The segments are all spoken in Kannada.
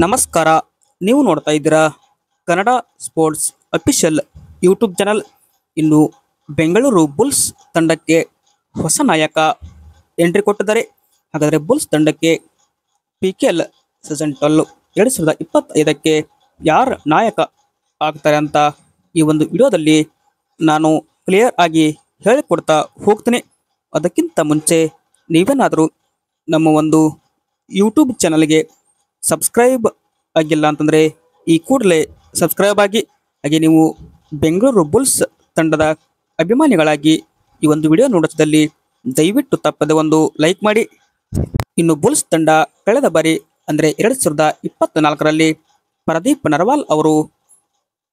ನಮಸ್ಕಾರ. ನೀವು ನೋಡ್ತಾ ಇದ್ದೀರಾ Kannada sports official YouTube channel. ಇನ್ನು ಬೆಂಗಳೂರು ಬುಲ್ಸ್ ತಂಡಕ್ಕೆ ಹೊಸ ನಾಯಕ ಎಂಟ್ರಿ ಕೊಟ್ಟಿದ್ದಾರೆ. ಹಾಗಾದರೆ ಬುಲ್ಸ್ ತಂಡಕ್ಕೆ PKL ಸೀಸನ್ 12 2025ಕ್ಕೆ ಯಾರು ನಾಯಕ ಆಗ್ತಾರೆ ಅಂತ ಈ ಒಂದು ವಿಡಿಯೋದಲ್ಲಿ ನಾನು ಕ್ಲಿಯರ್ ಆಗಿ ಹೇಳಿಕೊಡ್ತಾ ಹೋಗ್ತೀನಿ. ಅದಕ್ಕಿಂತ ಮುಂಚೆ ನೀವೇನಾದರೂ ನಮ್ಮ ಒಂದು ಯೂಟ್ಯೂಬ್ ಚಾನಲ್ಗೆ ಸಬ್ಸ್ಕ್ರೈಬ್ ಆಗಿಲ್ಲ ಅಂತಂದರೆ ಈ ಕೂಡಲೇ ಸಬ್ಸ್ಕ್ರೈಬ್ ಆಗಿ. ಹಾಗೆ ನೀವು ಬೆಂಗಳೂರು ಬುಲ್ಸ್ ತಂಡದ ಅಭಿಮಾನಿಗಳಾಗಿ ಈ ಒಂದು ವಿಡಿಯೋ ನೋಡಿದಲ್ಲಿ ದಯವಿಟ್ಟು ತಪ್ಪದೆ ಒಂದು ಲೈಕ್ ಮಾಡಿ. ಇನ್ನು ಬುಲ್ಸ್ ತಂಡ ಕಳೆದ ಬಾರಿ ಅಂದರೆ 2024ರಲ್ಲಿ ಪ್ರದೀಪ್ ನರ್ವಾಲ್ ಅವರು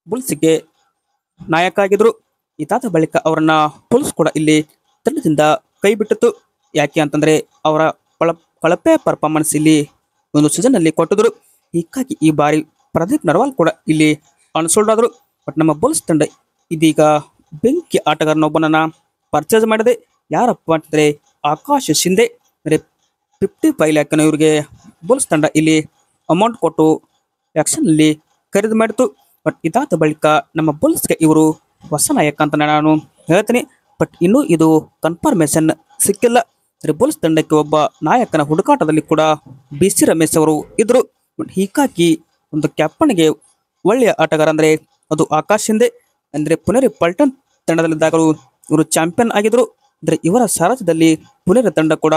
ಬುಲ್ಸ್ಗೆ ನಾಯಕ ಆಗಿದ್ರು. ಇದಾದ ಬಳಿಕ ಅವರನ್ನ ಬುಲ್ಸ್ ಕೂಡ ಇಲ್ಲಿ ತಂಡದಿಂದ ಕೈ ಬಿಟ್ಟಿತ್ತು. ಯಾಕೆ ಅಂತಂದರೆ ಅವರ ಕಳಪೆ ಪರ್ಫಾರ್ಮೆನ್ಸ್ ಇಲ್ಲಿ ಒಂದು ಸೀಸನ್ ಅಲ್ಲಿ ಕೊಟ್ಟಿದ್ರು. ಹೀಗಾಗಿ ಈ ಬಾರಿ ಪ್ರದೀಪ್ ನರ್ವಾಲ್ ಕೂಡ ಇಲ್ಲಿ ಅನ್ಸೋಲ್ಡ್ ಆದರು. ಬಟ್ ನಮ್ಮ ಬುಲ್ಸ್ ತಂಡ ಇದೀಗ ಬೆಂಕಿ ಆಟಗಾರನೊಬ್ಬನನ್ನ ಪರ್ಚೇಸ್ ಮಾಡಿದೆ. ಯಾರಪ್ಪ ಅಂತಂದರೆ ಆಕಾಶ್ ಶಿಂದೆ. ಅಂದರೆ 55 ಲ್ಯಾಕ್ ಇವರಿಗೆ ಬುಲ್ಸ್ ತಂಡ ಇಲ್ಲಿ ಅಮೌಂಟ್ ಕೊಟ್ಟು ಆಕ್ಷನ್ ಅಲ್ಲಿ ಖರೀದಿ ಮಾಡಿತು. ಬಟ್ ಇದಾದ ಬಳಿಕ ನಮ್ಮ ಬುಲ್ಸ್ಗೆ ಇವರು ಹೊಸ ನಾಯಕ ಅಂತ ನಾನು ಹೇಳ್ತೀನಿ. ಬಟ್ ಇನ್ನೂ ಇದು ಕನ್ಫರ್ಮೇಷನ್ ಸಿಕ್ಕಿಲ್ಲ. ಬುಲ್ಸ್ ತಂಡಕ್ಕೆ ಒಬ್ಬ ನಾಯಕನ ಹುಡುಕಾಟದಲ್ಲಿ ಕೂಡ BC ರಮೇಶ್ ಅವರು ಇದ್ರು. ಹೀಗಾಗಿ ಒಂದು ಕ್ಯಾಪ್ಟನ್ಗೆ ಒಳ್ಳೆಯ ಆಟಗಾರ ಅಂದರೆ ಅದು ಆಕಾಶ್ ಶಿಂದೆ. ಅಂದರೆ ಪುನೇರಿ ಪಲ್ಟನ್ ತಂಡದಲ್ಲಿದ್ದಾಗಲೂ ಇವರು ಚಾಂಪಿಯನ್ ಆಗಿದ್ರು. ಅಂದರೆ ಇವರ ಸಾರಥ್ಯದಲ್ಲಿ ಪುನೇರಿ ತಂಡ ಕೂಡ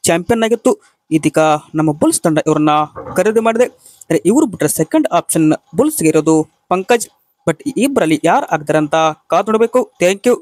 ಚಾಂಪಿಯನ್ ಆಗಿತ್ತು. ಇದೀಗ ನಮ್ಮ ಬುಲ್ಸ್ ತಂಡ ಇವರನ್ನ ಖರೀದಿ ಮಾಡಿದೆ. ಅಂದರೆ ಇವರು ಬಿಟ್ಟರೆ ಸೆಕೆಂಡ್ ಆಪ್ಷನ್ ಬುಲ್ಸ್ಗೆ ಇರೋದು ಪಂಕಜ್. ಬಟ್ ಈ ಇಬ್ಬರಲ್ಲಿ ಯಾರು ಆಗ್ತಾರೆ ಅಂತ ಕಾದು ನೋಡಬೇಕು. Thank you.